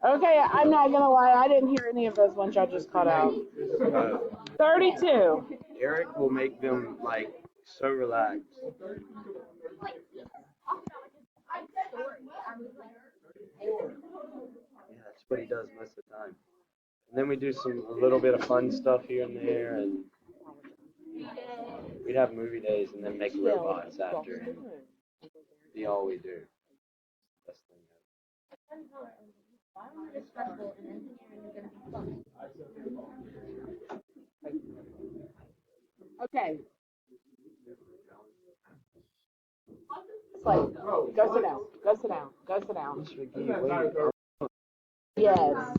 Okay, I'm not gonna lie, I didn't hear any of those ones y'all just called out. 32. Eric will make them like so relaxed. Yeah, that's what he does most of the time. And then we do a little bit of fun stuff here and there, and we'd have movie days and then make robots after, and be all we do. Best thing Okay. Slade, go sit down. Go sit down. Go sit down. Yes.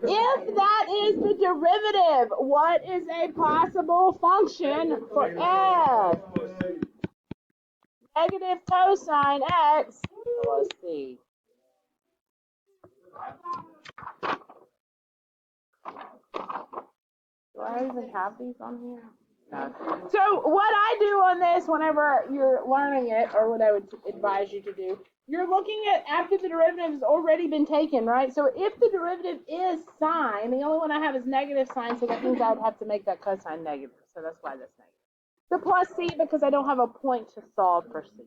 If that is the derivative, what is a possible function for f? Negative cosine x plus c. Do I even have these on here? No. So what I do on this whenever you're learning it, or what I would advise you to do, you're looking at after the derivative has already been taken, right? So if the derivative is sine, the only one I have is negative sine, so that means I would have to make that cosine negative. So that's why that's negative. The plus c because I don't have a point to solve for c.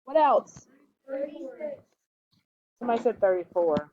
What else? 36. Somebody said 34.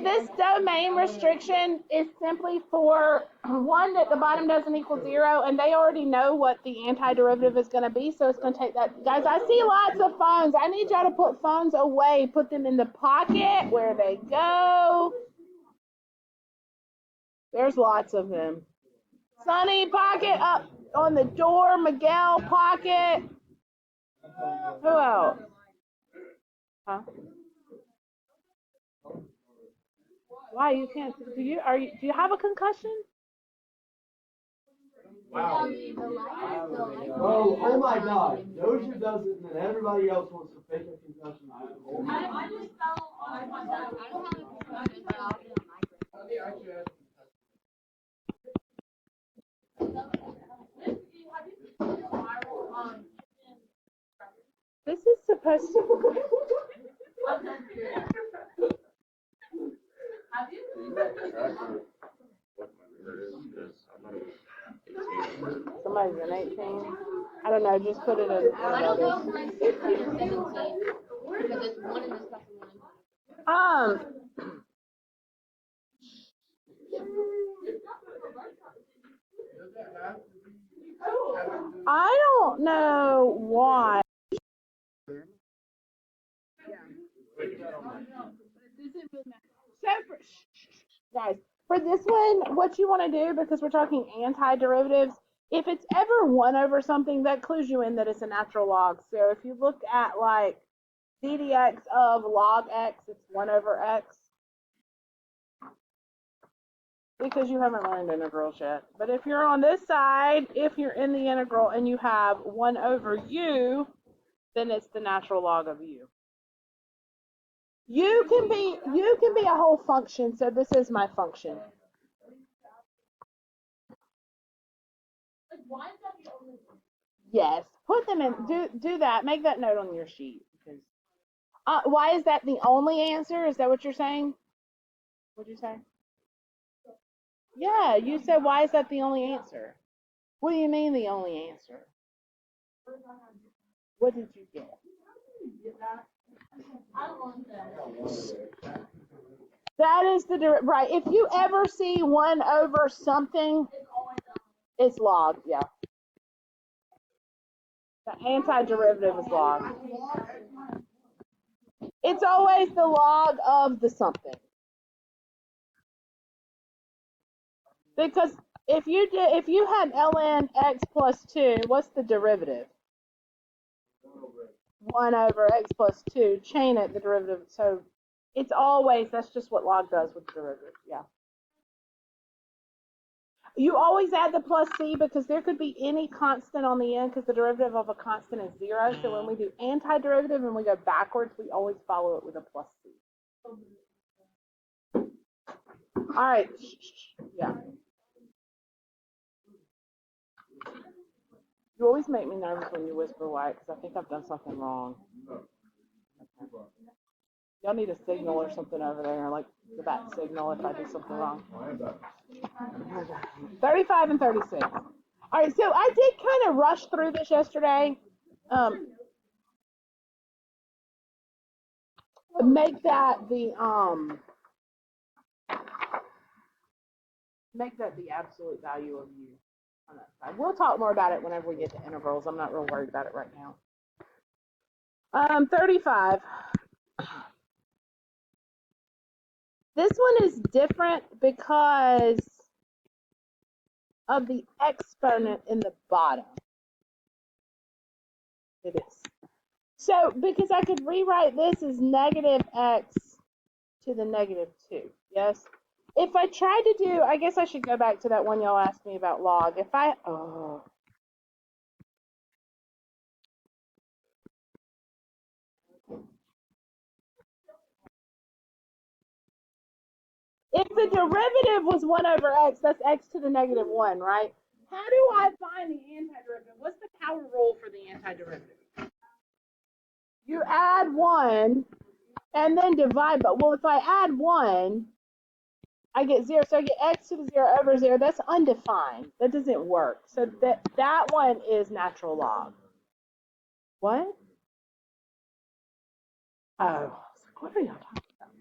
This domain restriction is simply for one that the bottom doesn't equal 0, and they already know what the antiderivative is going to be, so it's going to take that. Guys, I see lots of phones. I need y'all to put phones away. Put them in the pocket where they go. There's lots of them. Sonny, pocket up on the door. Miguel, pocket. Who else? Huh? Why you can't? Do you have a concussion? Wow. Oh my God. Doja does it, and then everybody else wants to fake a concussion. I just fell on my back. I don't have a concussion, but I'll get on migraine. This is supposed to. Somebody's an 18. I don't know. Just put it in. I don't know if mine's 16 or 17 because it's one in the second one. I don't know why. So guys, for this one, what you want to do, because we're talking antiderivatives, if it's ever 1 over something, that clues you in that it's a natural log. So if you look at like d dx of log x, it's 1 over x. Because you haven't learned integrals yet. But if you're on this side, if you're in the integral and you have 1 over u, then it's the natural log of u. You can be a whole function, so this is my function. Yes, put them in. Do that. Make that note on your sheet. Because why is that the only answer? Is that what you're saying? What'd you say? Yeah, you said why is that the only answer? What do you mean the only answer? What did you get? That is the right. If you ever see 1 over something, it's log. Yeah. The antiderivative is log. It's always the log of the something. Because if you had ln x plus 2, what's the derivative? 1 over x plus 2. Chain it, the derivative. So it's always, that's just what log does with the derivative. Yeah. You always add the plus c because there could be any constant on the end because the derivative of a constant is 0. So when we do antiderivative and we go backwards, we always follow it with a plus c. All right. Yeah. You always make me nervous when you whisper, Wyatt, because I think I've done something wrong. Okay. Y'all need a signal or something over there, like the bat signal if I do something wrong. 35 and 36. All right, so I did kind of rush through this yesterday. Make that the absolute value of u on that side. We'll talk more about it whenever we get to integrals. I'm not real worried about it right now. 35. This one is different because of the exponent in the bottom. It is. So, because I could rewrite this as negative x to the negative 2, yes? If I tried to do, I guess I should go back to that one y'all asked me about log. If the derivative was 1 over x, that's x to the negative 1, right? How do I find the antiderivative? What's the power rule for the antiderivative? You add 1 and then divide, but well, if I add 1, I get 0, so I get x to the 0 over 0. That's undefined. That doesn't work. So that one is natural log. What? Oh, what are y'all talking about?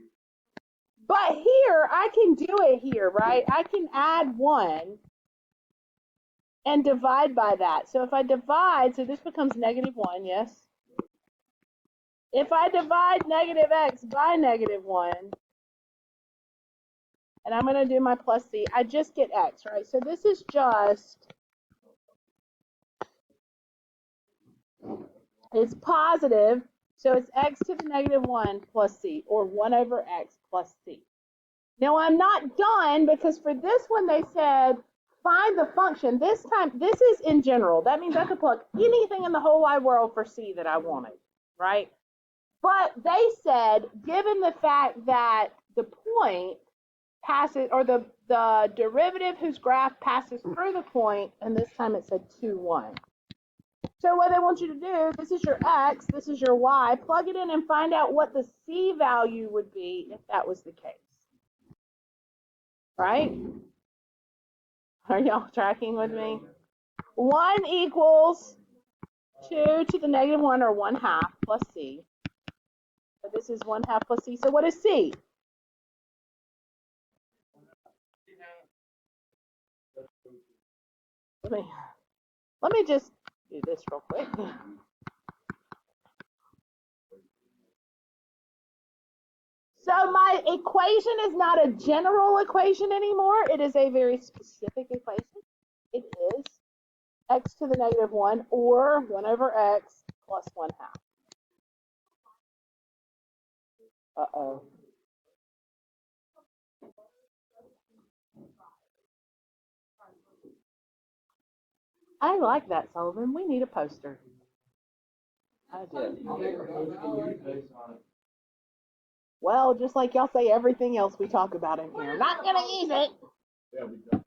But here, I can do it here, right? I can add 1 and divide by that. So if I divide, so this becomes negative 1, yes? If I divide negative x by negative 1, and I'm going to do my plus c, I just get x, right? So this is just, it's positive, so it's x to the negative 1 plus c, or 1 over x plus c. Now I'm not done, because for this one they said, find the function. This time, this is in general. That means I could plug anything in the whole wide world for c that I wanted, right? But they said, given the fact that the point passes, or the derivative whose graph passes through the point, and this time it said 2, 1. So what they want you to do, this is your x, this is your y, plug it in and find out what the c value would be if that was the case. Right? Are y'all tracking with me? 1 equals 2 to the negative 1, or 1/2 plus c. So this is 1/2 plus c. So what is c? Let me just do this real quick. So my equation is not a general equation anymore. It is a very specific equation. It is x to the negative 1, or 1 over x plus 1/2. Uh-oh. I like that, Sullivan. We need a poster. I do. Well, just like y'all say everything else we talk about in here. Not going to use it. Yeah, we got.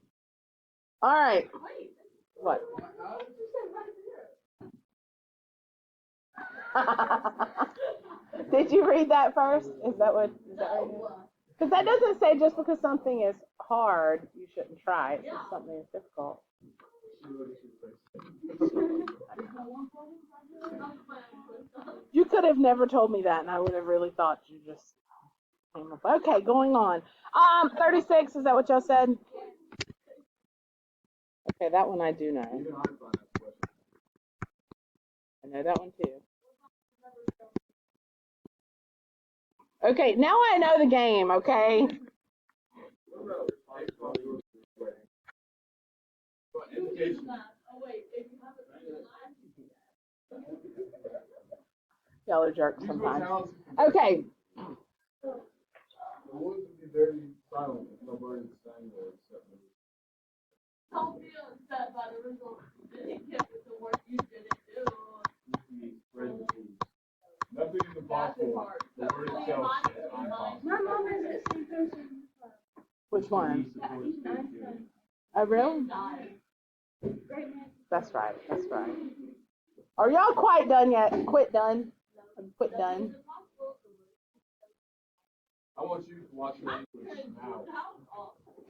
All right. What? Did you read that first? Is that what? Because that doesn't say just because something is hard, you shouldn't try. It's just something is difficult. You could have never told me that, and I would have really thought you just came up. Okay, going on. 36. Is that what y'all said? Okay, that one I do know. I know that one too. Okay, now I know the game, okay? Y'all are jerks sometimes. Okay. Don't feel upset by the result. The work you didn't do. Nothing is impossible. The word itself is impossible. My mom is a Which one? Supports PQ. Oh, really? That's right. That's right. Are y'all quite done yet? Quit done? Quit done? I want you to watch your English now.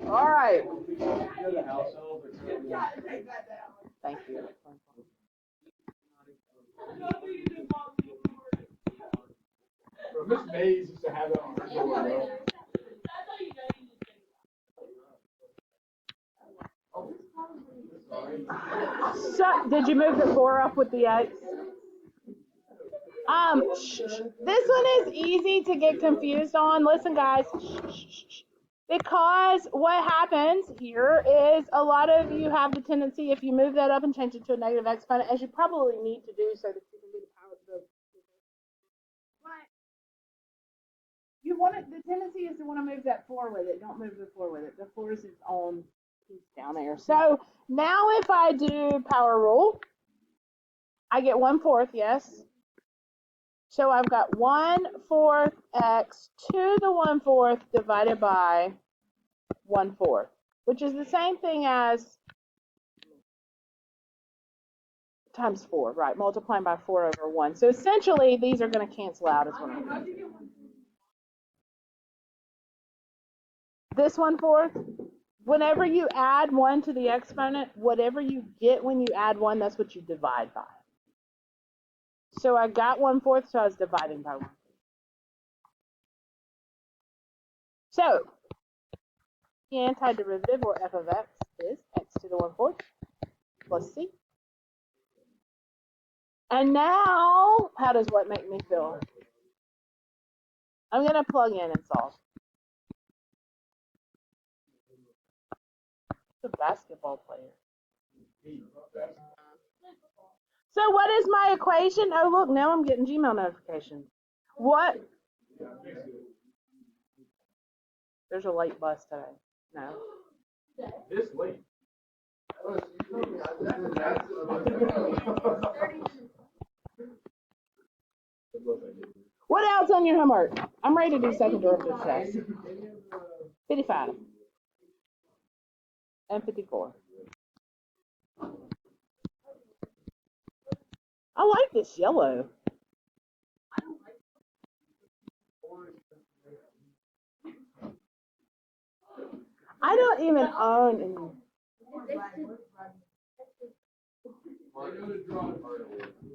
All right. You're the house elf. Thank you. Miss Mays used to have it on her door. So, did you move the 4 up with the X? This one is easy to get confused on. Listen, guys. Because what happens here is a lot of you have the tendency, if you move that up and change it to a negative exponent, as you probably need to do so that you can do the power of the. But you want it. The tendency is to want to move that 4 with it. Don't move the 4 with it. The 4 is its own piece down there. So now if I do power rule, I get 1/4. Yes. So I've got 1/4 x to the 1/4 divided by 1/4, which is the same thing as times 4, right? Multiplying by 4 over 1. So essentially, these are going to cancel out as what I'm going to do. This 1/4, whenever you add 1 to the exponent, whatever you get when you add 1, that's what you divide by. So I got 1/4, so I was dividing by 1. So the antiderivative, or f of x, is x to the 1/4 plus c. And now, how does what make me feel? I'm going to plug in and solve. It's a basketball player. So what is my equation? Oh, look, now I'm getting Gmail notifications. What? There's a late bus today. No. This late. What else on your homework? I'm ready to do second derivative test. 55 and 54. I like this yellow. I don't even own any.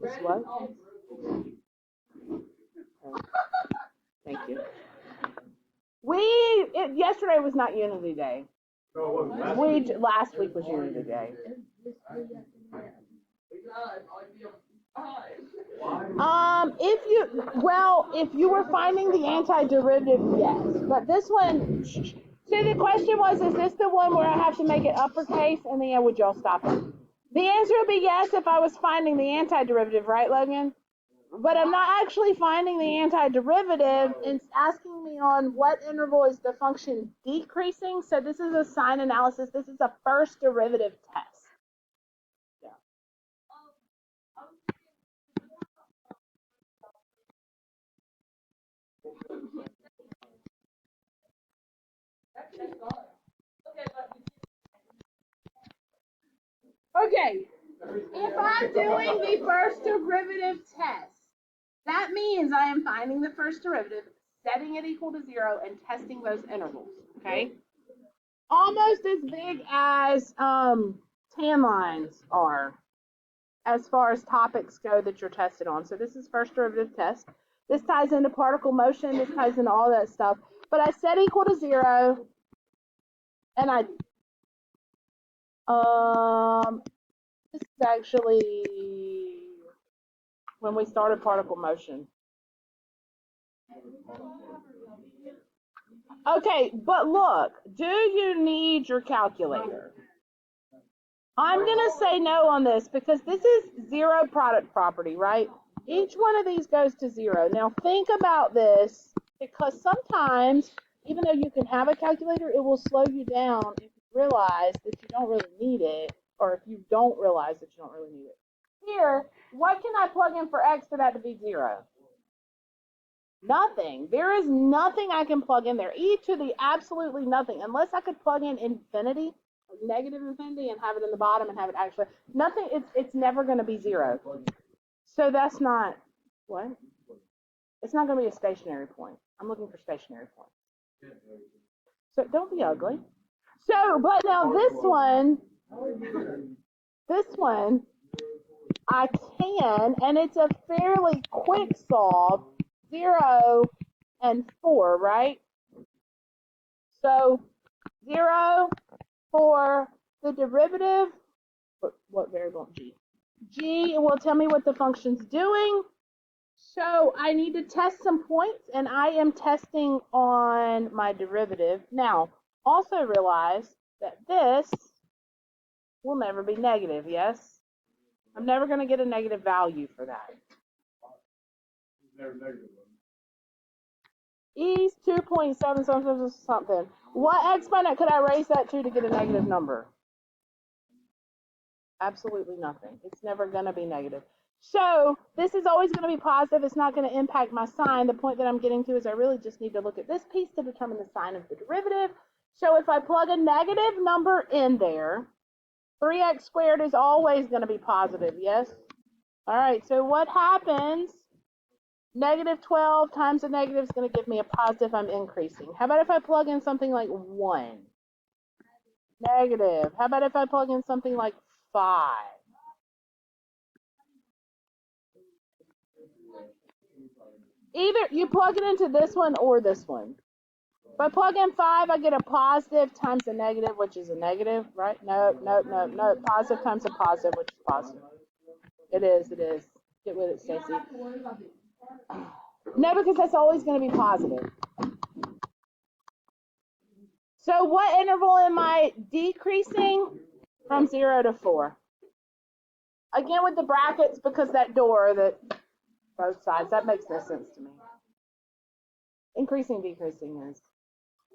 This what? Thank you. Yesterday was not Unity Day. Last week was Unity Day. If you were finding the antiderivative, yes. But this one, so the question was, is this the one where I have to make it uppercase? And then would y'all stop it? The answer would be yes if I was finding the antiderivative, right, Logan? But I'm not actually finding the antiderivative. It's asking me on what interval is the function decreasing. So this is a sign analysis. This is a first derivative test. Yeah. Okay. If I'm doing the first derivative test, that means I am finding the first derivative, setting it equal to 0, and testing those intervals, okay? Almost as big as tan lines are as far as topics go that you're tested on. So this is first derivative test. This ties into particle motion. This ties into all that stuff. But I set equal to 0, and this is actually when we started particle motion. Okay, but look, do you need your calculator? I'm going to say no on this because this is zero product property, right? Each one of these goes to 0. Now think about this, because sometimes, even though you can have a calculator, it will slow you down if you realize that you don't really need it, or if you don't realize that you don't really need it. Here, what can I plug in for x for that to be 0? Nothing. There is nothing I can plug in there. E to the absolutely nothing. Unless I could plug in infinity, negative infinity, and have it in the bottom and have it actually nothing. It's never going to be 0. So that's not what. It's not going to be a stationary point. I'm looking for stationary points. So don't be ugly. So, but now this one, I can, and it's a fairly quick solve, 0 and 4, right? So 0, 4, the derivative, what variable? G. G will tell me what the function's doing. So I need to test some points, and I am testing on my derivative. Now, also realize that this will never be negative, yes? I'm never going to get a negative value for that. E's 2.7 something. What exponent could I raise that to get a negative number? Absolutely nothing. It's never going to be negative. So this is always going to be positive. It's not going to impact my sign. The point that I'm getting to is I really just need to look at this piece to determine the sign of the derivative. So if I plug a negative number in there, 3x squared is always going to be positive, yes? All right, so what happens? Negative 12 times a negative is going to give me a positive. I'm increasing. How about if I plug in something like 1? Negative. How about if I plug in something like 5? Either you plug it into this one or this one. If I plug in 5, I get a positive times a negative, which is a negative, right? No. Positive times a positive, which is positive. It is. Get with it, Stacy. No, because that's always going to be positive. So what interval am I decreasing? From 0 to 4. Again with the brackets, because that door, that both sides, that makes no sense to me. Increasing, decreasing is,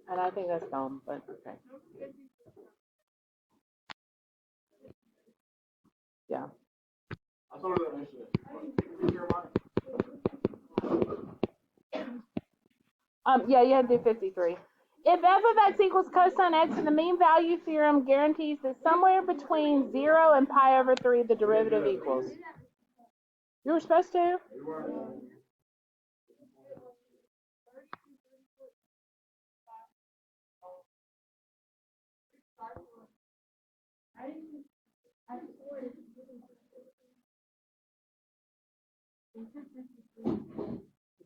and I think that's dumb, but okay. Yeah. Yeah, you had to do 53. If f of x equals cosine x, and the mean value theorem guarantees that somewhere between 0 and pi over 3, the derivative equals. You were supposed to?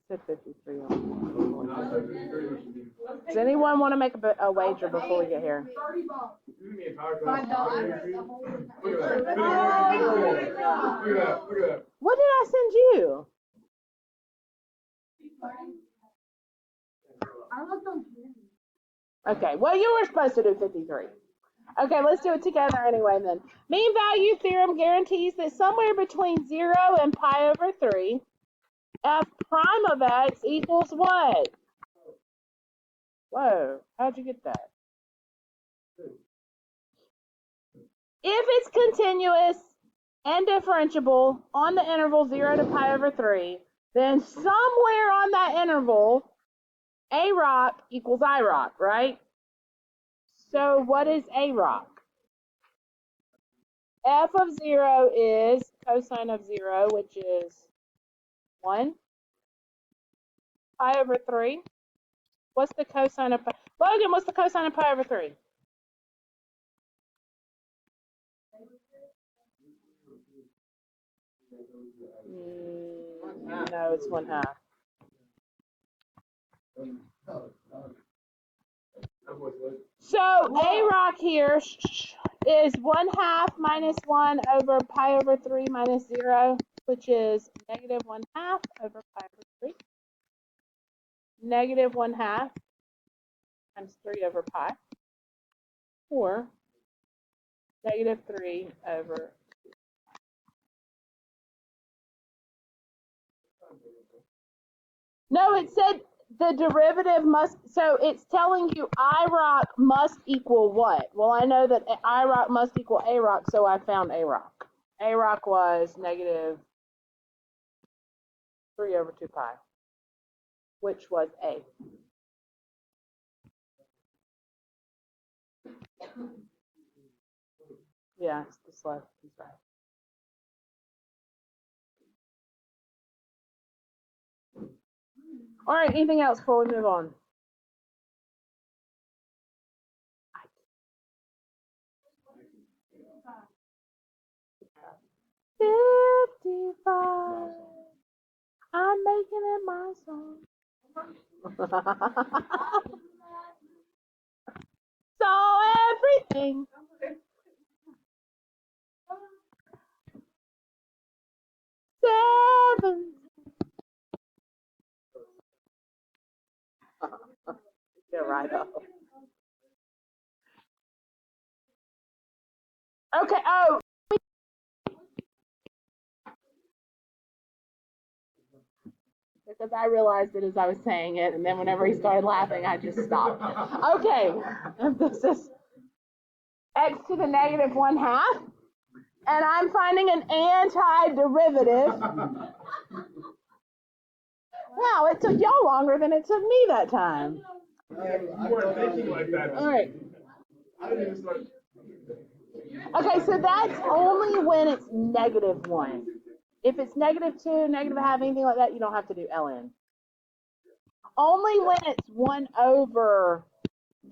Said 53. Does anyone want to make a wager before we get here? What did I send you? Okay, well, you were supposed to do 53. Okay, let's do it together anyway then. Mean value theorem guarantees that somewhere between 0 and pi over 3, f prime of x equals what? Whoa, how'd you get that? If it's continuous and differentiable on the interval 0 to pi over 3, then somewhere on that interval, a rock equals I rock, right? So what is a rock? F of 0 is cosine of 0, which is 1. Pi over 3. What's the cosine of pi? Logan, what's the cosine of pi over 3? No, it's 1/2. So a rock here is 1/2 minus 1 over pi over 3 minus 0, which is negative 1/2 over pi over 3. Negative 1/2 times 3 over pi, or negative 3 over. No, it said the derivative must, so it's telling you I rock must equal what? Well, I know that I rock must equal a rock, so I found a rock. A rock was negative 3 over 2 pi. which was A. Yeah, it's the slope. He's right. All right, anything else before we move on? $55. I'm making it my song. So everything. Seven. Get right up. Okay. Oh. Because I realized it as I was saying it, and then whenever he started laughing, I just stopped. Okay. This is x to the negative 1/2. And I'm finding an antiderivative. Wow, it took y'all longer than it took me that time. You weren't thinking like that. All right. I didn't even start. Okay, so that's only when it's -1. If it's -2, -1/2, anything like that, you don't have to do ln. Only when it's 1 over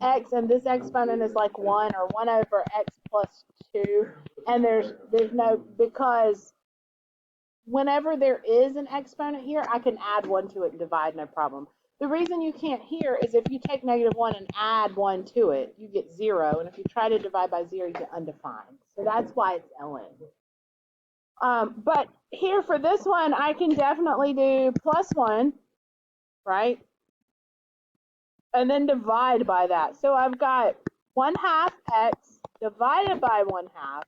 x and this exponent is like 1 or 1 over x plus 2, and there's no, because whenever there is an exponent here, I can add 1 to it and divide, no problem. The reason you can't here is if you take -1 and add 1 to it, you get 0, and if you try to divide by 0, you get undefined. So that's why it's ln. But here for this one, I can definitely do +1, right? And then divide by that. So I've got 1/2 x divided by 1/2.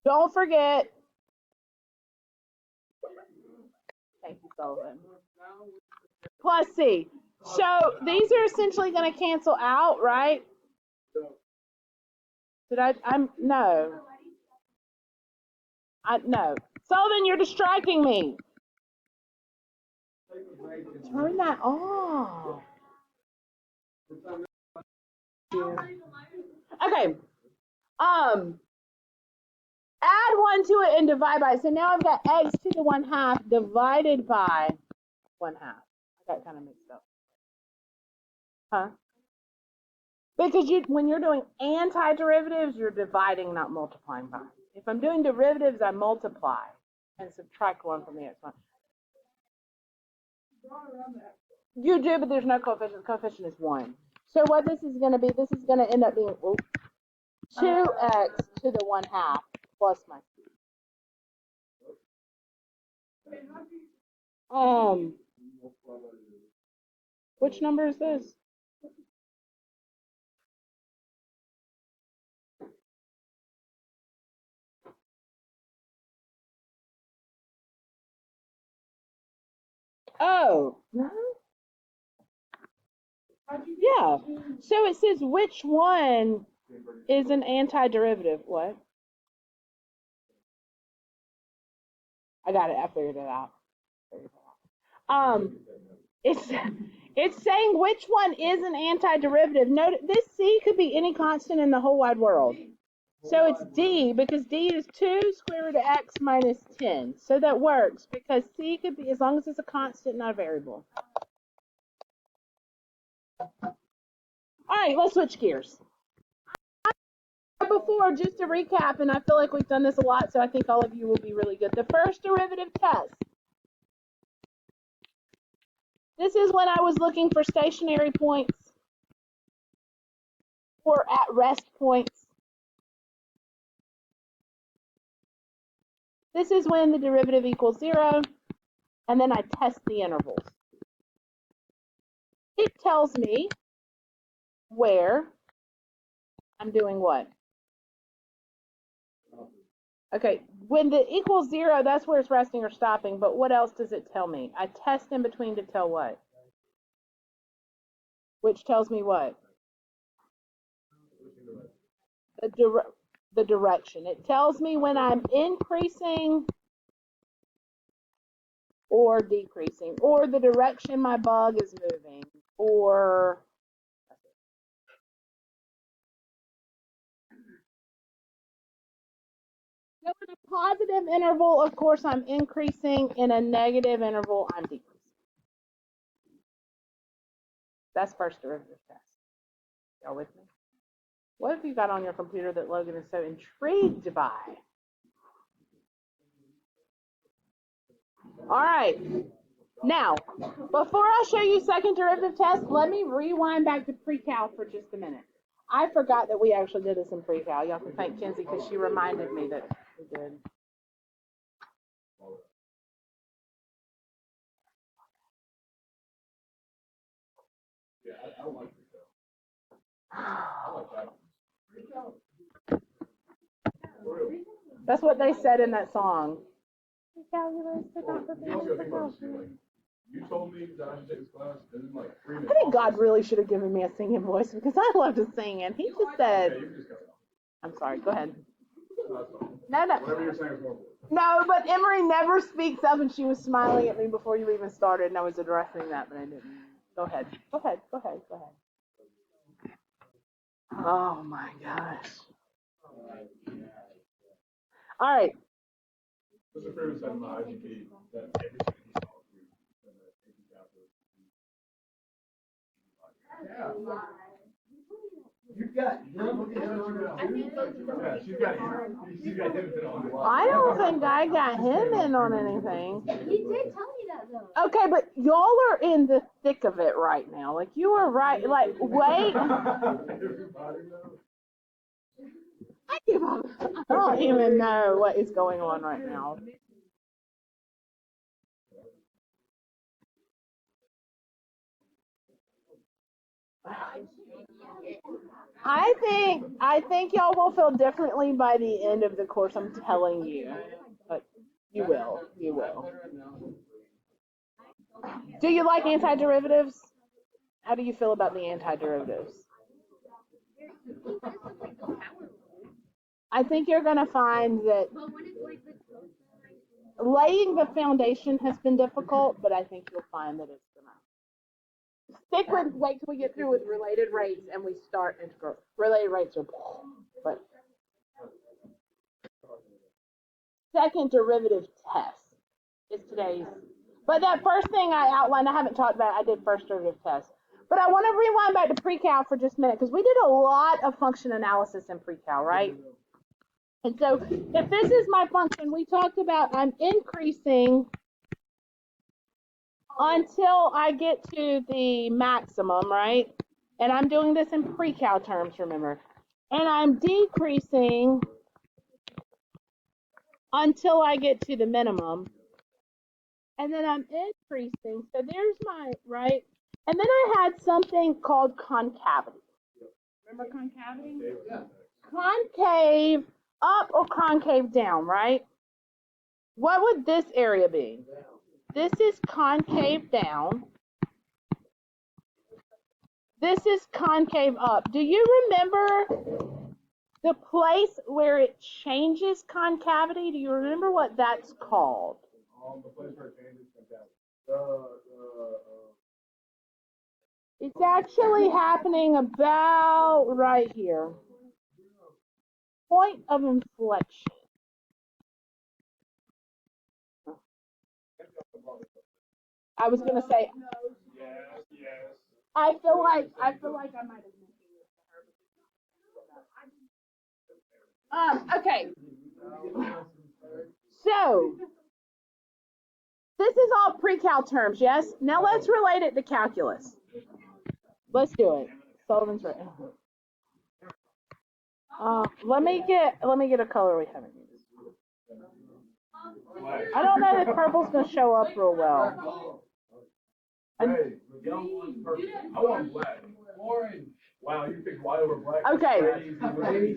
Don't forget. Thank you, Sullivan. Plus c. So these are essentially going to cancel out, right? No. No. Sullivan, you're distracting me. Turn that off. Okay. Add 1 to it and divide by it. So now I've got x to the 1/2 divided by 1/2. I got kind of mixed up. Huh? Because when you're doing antiderivatives, you're dividing, not multiplying by. If I'm doing derivatives, I multiply and subtract 1 from the exponent. You do, but there's no coefficient. The coefficient is 1. So what this is going to be, this is going to end up being 2x to the 1/2 plus my c. Which number is this? Oh, no? Yeah. So it says which one is an antiderivative. What? I got it. I figured it out. It's saying which one is an antiderivative. Note this c could be any constant in the whole wide world. So it's d, because d is 2 square root of x minus 10. So that works because c could be, as long as it's a constant, not a variable. All right, let's switch gears. Before, just to recap, and I feel like we've done this a lot, so I think all of you will be really good. The first derivative test. This is when I was looking for stationary points or at rest points. This is when the derivative equals 0, and then I test the intervals. It tells me where I'm doing what? Okay, when the equals 0, that's where it's resting or stopping, but what else does it tell me? I test in between to tell what? Which tells me what? The direction. It tells me when I'm increasing or decreasing, or the direction my bug is moving, or so in a positive interval, of course, I'm increasing. In a negative interval, I'm decreasing. That's first derivative test. Y'all with me? What have you got on your computer that Logan is so intrigued by? All right. Now, before I show you second derivative test, let me rewind back to pre-cal for just a minute. I forgot that we actually did this in pre-cal. Y'all can thank Kenzie because she reminded me that we did. I like pre-cal. That's what they said in that song. You told me that I should take this class, and then like 3 minutes. I think God really should have given me a singing voice because I love to sing, and he just said, I'm sorry, go ahead. No. Whatever you're saying is more. No, but Emery never speaks up, and she was smiling at me before you even started, and I was addressing that, but I didn't. Go ahead. Oh my gosh. All right. Mr. Freeman said in my IGP that everything he saw through Yeah. You've got him. Yeah, she's got him. She's got him on. I don't think I got him in on anything. You did tell me that though. Okay, but y'all are in the thick of it right now. Like, you are right. Like, wait. I give up. I don't even know what is going on right now. I think y'all will feel differently by the end of the course. I'm telling you, but you will. Do you like antiderivatives? How do you feel about the antiderivatives? I think you're going to find that laying the foundation has been difficult, but I think you'll find that it's going to wait till we get through with related rates and we start integral. Related rates are, but second derivative test is today's. But that first thing I outlined, I haven't talked about, I did first derivative test. But I want to rewind back to pre-cal for just a minute because we did a lot of function analysis in pre-cal, right? And so if this is my function, we talked about I'm increasing until I get to the maximum, right? And I'm doing this in pre-cal terms, remember. And I'm decreasing until I get to the minimum. And then I'm increasing. So there's my, right? And then I had something called concavity. Remember concavity? Yeah. Concave up or concave down, right? What would this area be? This is concave down. This is concave up. Do you remember the place where it changes concavity? Do you remember what that's called? The place where it changes concavity. It's actually happening about right here. Point of inflection. I was going to say. Yes. I feel like I might have mentioned this to her. Okay. So this is all pre-cal terms, yes? Now let's relate it to calculus. Let's do it. Sullivan's right. Let me get a color we haven't used. I don't know if purple's gonna show up real well. Hey, the yellow one's perfect. I want black. Orange. Wow, you picked white over black. Okay.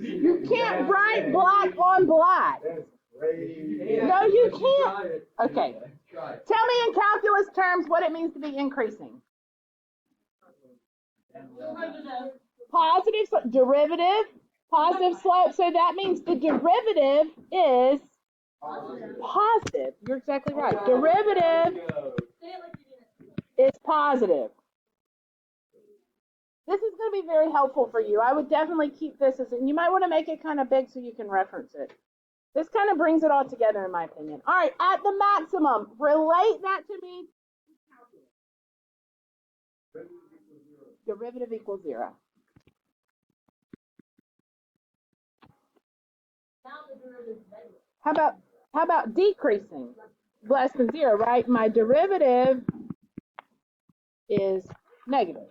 You can't write black on black. No, you can't. Okay. Tell me in calculus terms what it means to be increasing. Positive derivative, positive slope. So that means the derivative is Positive. You're exactly right. Derivative is positive. This is going to be very helpful for you. I would definitely keep this as, and you might want to make it kind of big so you can reference it. This kind of brings it all together, in my opinion. All right, at the maximum, relate that to me. Derivative equals 0. How about decreasing? Less than 0, right? My derivative is negative.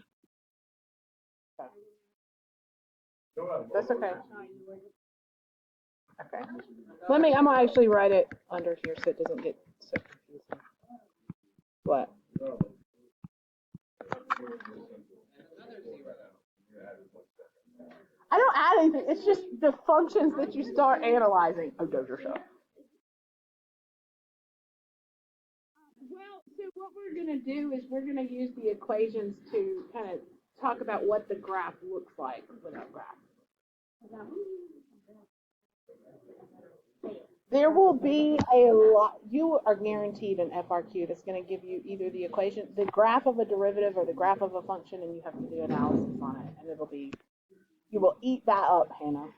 That's okay. Okay. I'm gonna actually write it under here so it doesn't get so confusing. What? I don't add anything. It's just the functions that you start analyzing. Oh, dojo show. Well, so what we're going to do is we're going to use the equations to kind of talk about what the graph looks like without graph. There will be a lot. You are guaranteed an FRQ that's going to give you either the equation, the graph of a derivative, or the graph of a function, and you have to do analysis on it. And it'll be, you will eat that up, Hannah.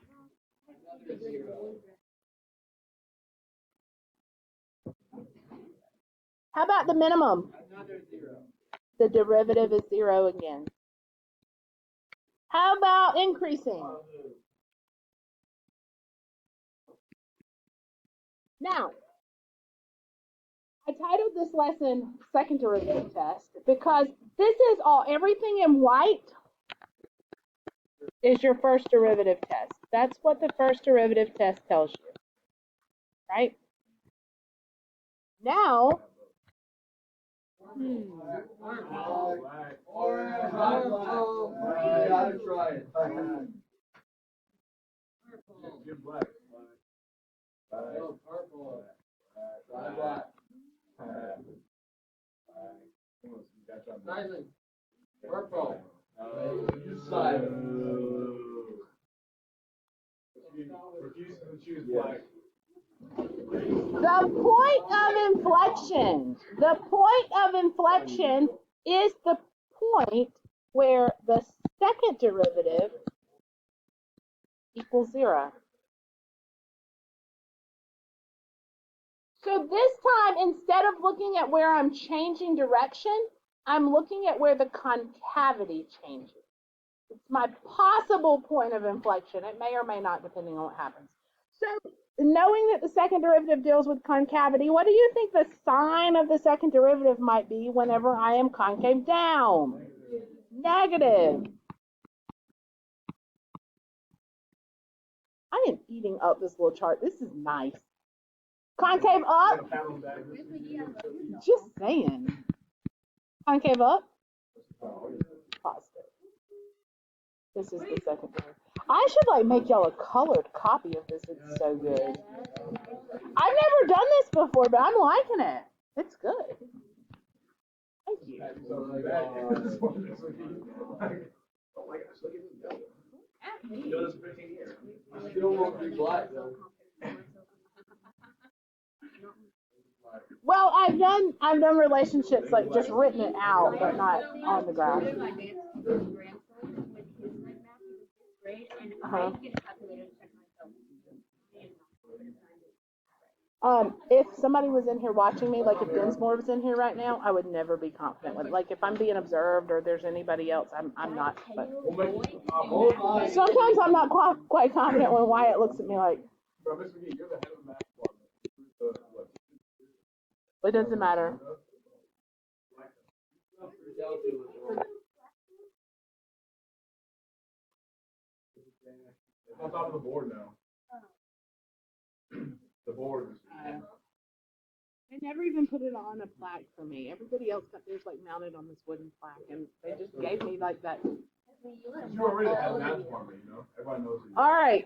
How about the minimum? The derivative is 0 again. How about increasing? Now, I titled this lesson Second Derivative Test because this is everything in white is your first derivative test. That's what the first derivative test tells you, right? Now, Gotta try it. Purple. Purple. Refusing to choose black. the point of inflection is the point where the second derivative equals 0. So this time, instead of looking at where I'm changing direction, I'm looking at where the concavity changes. It's my possible point of inflection. It may or may not, depending on what happens. So knowing that the second derivative deals with concavity, what do you think the sign of the second derivative might be whenever I am concave down? Negative. I am eating up this little chart. This is nice. Concave up? Just saying. Concave up? Positive. This is the second derivative. I should make y'all a colored copy of this. It's so good. I've never done this before, but I'm liking it. It's good. Thank you. I still won't be black though. Well, I've done relationships, just written it out, but not on the graph. If somebody was in here watching me, if Dinsmore was in here right now, I would never be confident with if I'm being observed or there's anybody else, I'm not. But sometimes I'm not quite confident when Wyatt looks at me like. It doesn't matter. On top of the board now. The board is. They never even put it on a plaque for me. Everybody else got theirs mounted on this wooden plaque, and they just gave me that. You already have that for me, Everybody knows you. All right.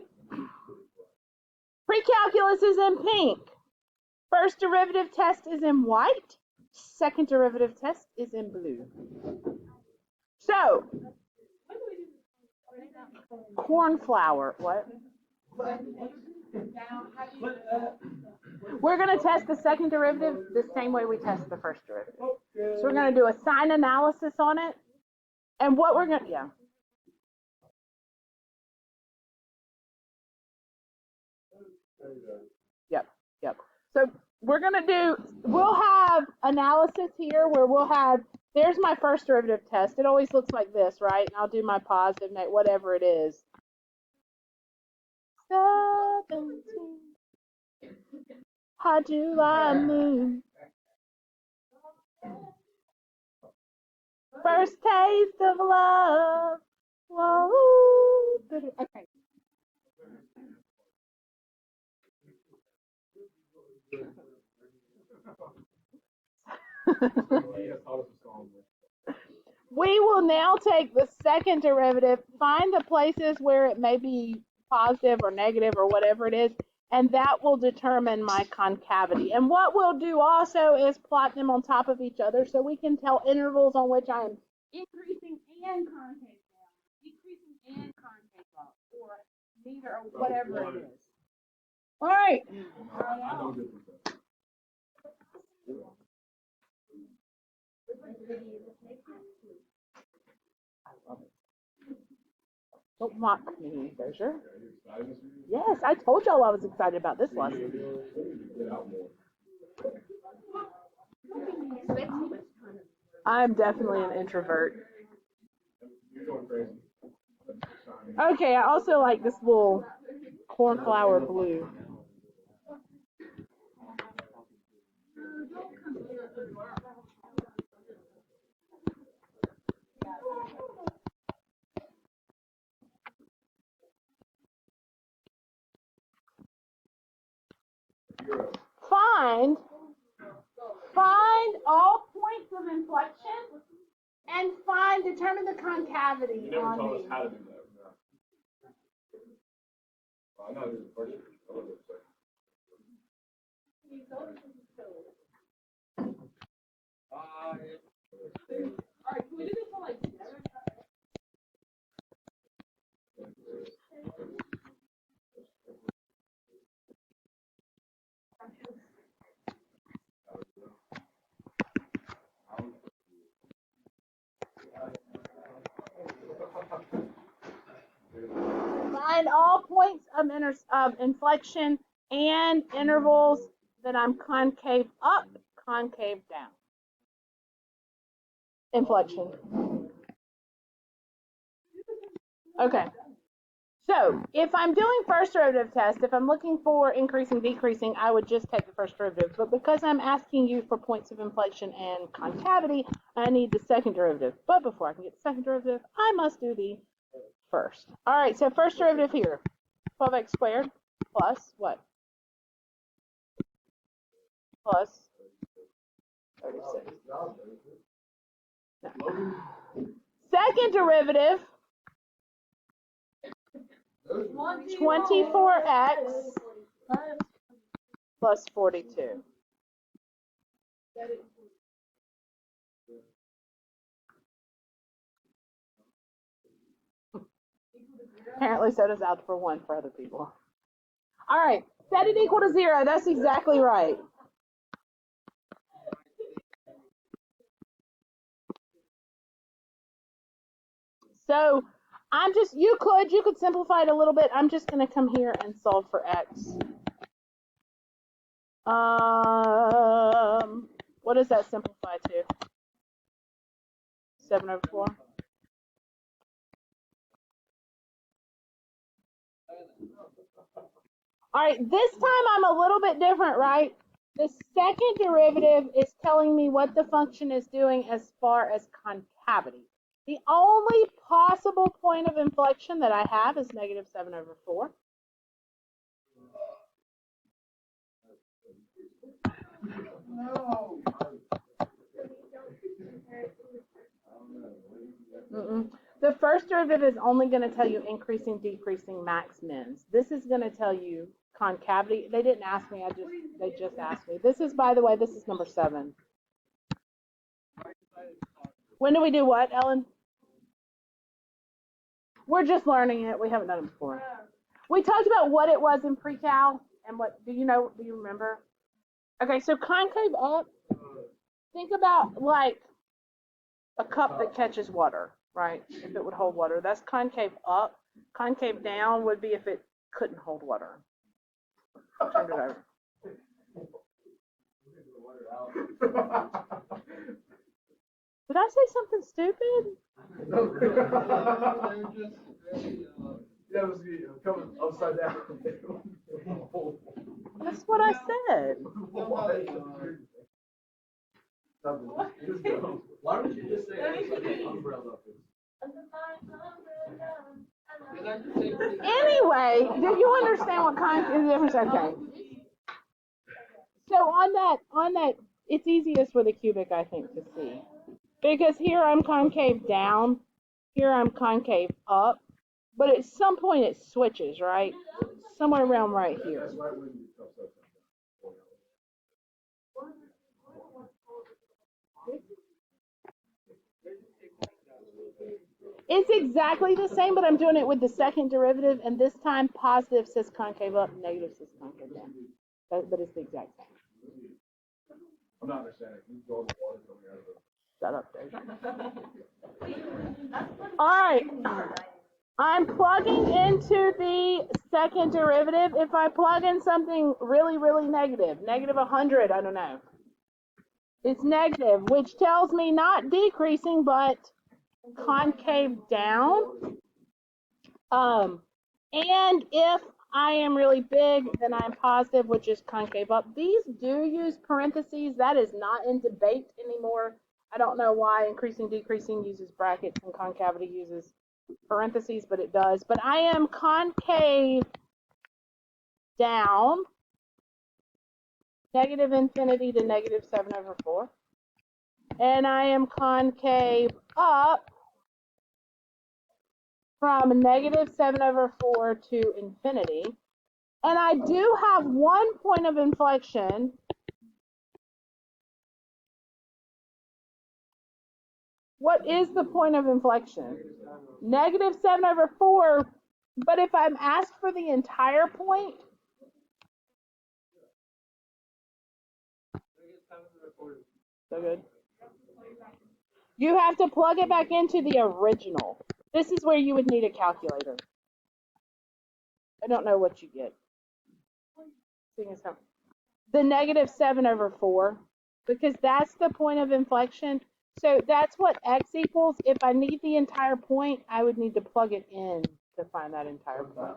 Pre-calculus is in pink. First derivative test is in white. Second derivative test is in blue. So, corn flour. What? We're going to test the second derivative the same way we test the first derivative. So we're going to do a sign analysis on it. And what we're going to, yeah. Yep. So we're going to do, we'll have analysis here where we'll have, there's my first derivative test. It always looks like this, right? And I'll do my positive, whatever it is. 17. How do I move? First taste of love. Whoa. Okay. We will now take the second derivative, find the places where it may be positive or negative or whatever it is, and that will determine my concavity. And what we'll do also is plot them on top of each other so we can tell intervals on which I am increasing and concave down, decreasing and concave up, or neither, or whatever it is. All right. Don't mock me, Dozier. Yes, I told y'all I was excited about this lesson. I'm definitely an introvert. Okay, I also like this little cornflower blue. Find all points of inflection and determine the concavity. You never told us how to do that. Well, I know this is the first year. All right, can we do this one like together? Find all points of inflection and intervals that I'm concave up, concave down. Inflection. Okay. So if I'm doing first derivative test, if I'm looking for increasing, decreasing, I would just take the first derivative. But because I'm asking you for points of inflection and concavity, I need the second derivative. But before I can get the second derivative, I must do the first. All right, so first derivative here, 12x squared plus what? Plus 36. No. Second derivative, 24x plus 42. Apparently so does algebra 1 for other people. All right, set it equal to 0. That's exactly right. So you could simplify it a little bit. I'm just going to come here and solve for x. What does that simplify to? 7/4. All right, this time I'm a little bit different, right? The second derivative is telling me what the function is doing as far as concavity. The only possible point of inflection that I have is -7/4. No. The first derivative is only going to tell you increasing, decreasing, max, mins. This is going to tell you concavity. They didn't ask me. They just asked me. This is, by the way, this is number 7. When do we do what, Ellen? We're just learning it. We haven't done it before. We talked about what it was in pre-cal and what, do you remember? Okay, so concave up, think about like a cup that catches water, right? If it would hold water, that's concave up. Concave down would be if it couldn't hold water. Turn it over. Did I say something stupid? Yeah, it was coming upside down. That's what I said. Why don't you just say umbrella? Anyway, do you understand what concave is the difference? Okay. So on that, it's easiest with a cubic, I think, to see. Because here I'm concave down, here I'm concave up, but at some point it switches, right? Somewhere around right here. It's exactly the same, but I'm doing it with the second derivative, and this time positive says concave up, negative says concave down. But it's the exact same. I'm not understanding. You go the water coming out of it. Shut up, Dave. All right. I'm plugging into the second derivative. If I plug in something really, really negative, negative 100, I don't know. It's negative, which tells me not decreasing, but concave down. And if I am really big, then I'm positive, which is concave up. These do use parentheses. That is not in debate anymore. I don't know why increasing, decreasing uses brackets and concavity uses parentheses, but it does. But I am concave down, negative infinity to negative 7/4. And I am concave up from negative 7/4 to infinity. And I do have one point of inflection. What is the point of inflection? Negative 7/4, but if I'm asked for the entire point, so good. You have to plug it back into the original. This is where you would need a calculator. I don't know what you get. The negative 7/4, because that's the point of inflection. So that's what x equals. If I need the entire point, I would need to plug it in to find that entire point.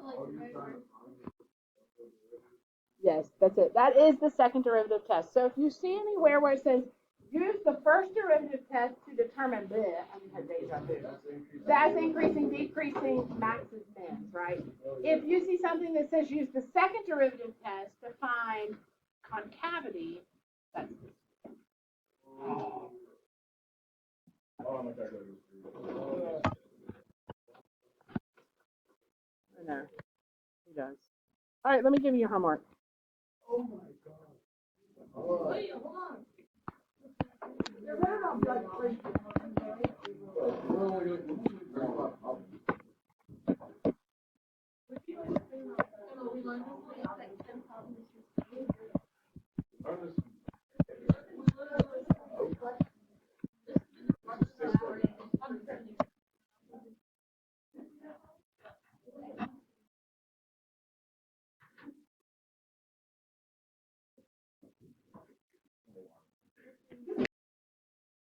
Yes, that's it. That is the second derivative test. So if you see anywhere where it says use the first derivative test to determine this, I mean, deja vu. That's increasing, decreasing, maxes, mins, right? If you see something that says use the second derivative test to find concavity, that's this. I know. He does. All right, let me give you your homework. Oh my God. Wait, hold on. You're right on blood pressure.